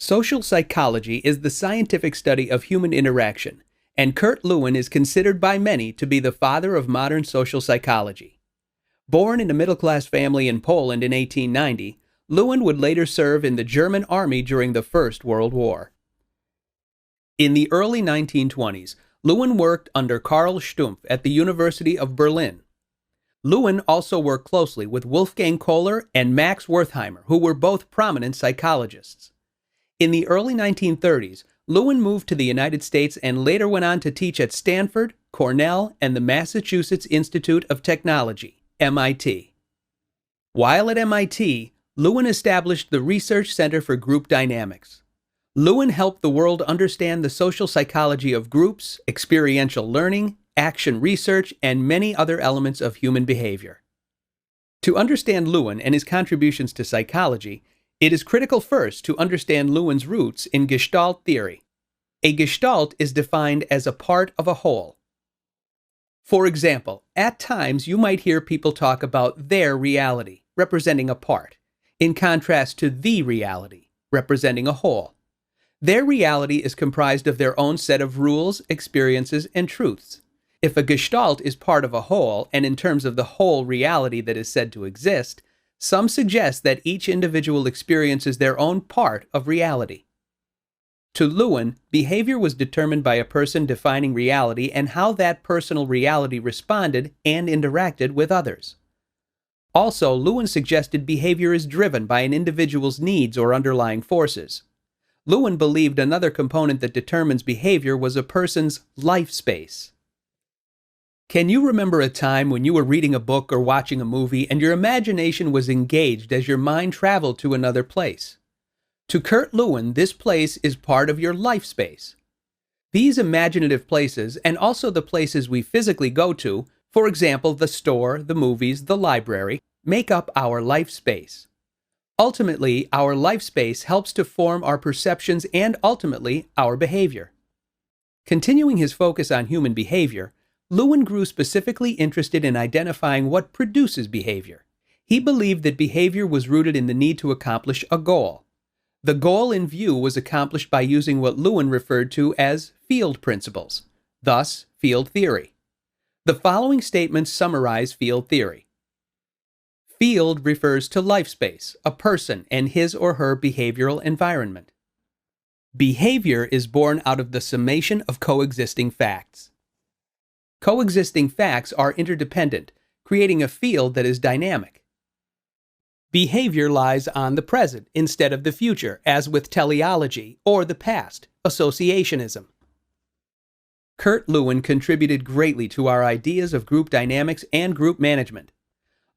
Social psychology is the scientific study of human interaction, and Kurt Lewin is considered by many to be the father of modern social psychology. Born in a middle-class family in Poland in 1890, Lewin would later serve in the German army during the First World War. In the early 1920s, Lewin worked under Karl Stumpf at the University of Berlin. Lewin also worked closely with Wolfgang Kohler and Max Wertheimer, who were both prominent psychologists. In the early 1930s, Lewin moved to the United States and later went on to teach at Stanford, Cornell, and the Massachusetts Institute of Technology, MIT. While at MIT, Lewin established the Research Center for Group Dynamics. Lewin helped the world understand the social psychology of groups, experiential learning, action research, and many other elements of human behavior. To understand Lewin and his contributions to psychology, it is critical first to understand Lewin's roots in Gestalt theory. A Gestalt is defined as a part of a whole. For example, at times you might hear people talk about their reality, representing a part, in contrast to the reality, representing a whole. Their reality is comprised of their own set of rules, experiences, and truths. If a Gestalt is part of a whole, and in terms of the whole reality that is said to exist, some suggest that each individual experiences their own part of reality. To Lewin, behavior was determined by a person defining reality and how that personal reality responded and interacted with others. Also, Lewin suggested behavior is driven by an individual's needs or underlying forces. Lewin believed another component that determines behavior was a person's life space. Can you remember a time when you were reading a book or watching a movie and your imagination was engaged as your mind traveled to another place? To Kurt Lewin, this place is part of your life space. These imaginative places, and also the places we physically go to, for example, the store, the movies, the library, make up our life space. Ultimately, our life space helps to form our perceptions and ultimately our behavior. Continuing his focus on human behavior, Lewin grew specifically interested in identifying what produces behavior. He believed that behavior was rooted in the need to accomplish a goal. The goal in view was accomplished by using what Lewin referred to as field principles, thus field theory. The following statements summarize field theory. Field refers to life space, a person and his or her behavioral environment. Behavior is born out of the summation of coexisting facts. Coexisting facts are interdependent, creating a field that is dynamic. Behavior lies on the present instead of the future, as with teleology, or the past, associationism. Kurt Lewin contributed greatly to our ideas of group dynamics and group management.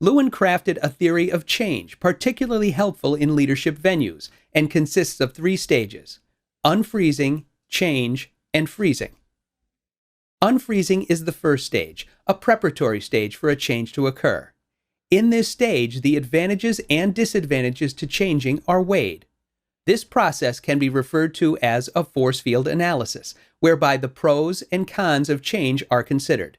Lewin crafted a theory of change particularly helpful in leadership venues and consists of 3 stages: unfreezing, change, and freezing. Unfreezing is the first stage, a preparatory stage for a change to occur. In this stage, the advantages and disadvantages to changing are weighed. This process can be referred to as a force field analysis, whereby the pros and cons of change are considered.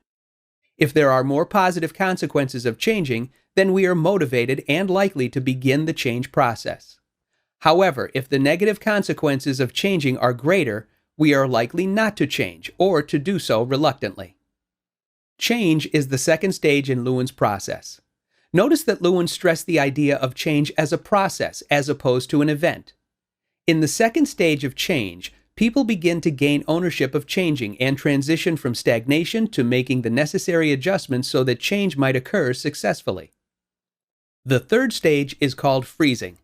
If there are more positive consequences of changing, then we are motivated and likely to begin the change process. However, if the negative consequences of changing are greater, we are likely not to change, or to do so reluctantly. Change is the second stage in Lewin's process. Notice that Lewin stressed the idea of change as a process as opposed to an event. In the second stage of change, people begin to gain ownership of changing and transition from stagnation to making the necessary adjustments so that change might occur successfully. The third stage is called freezing.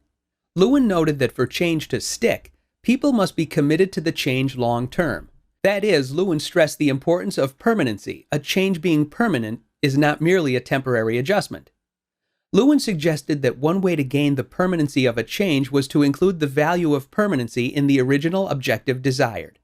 Lewin noted that for change to stick, people must be committed to the change long term. That is, Lewin stressed the importance of permanency. A change being permanent is not merely a temporary adjustment. Lewin suggested that one way to gain the permanency of a change was to include the value of permanency in the original objective desired.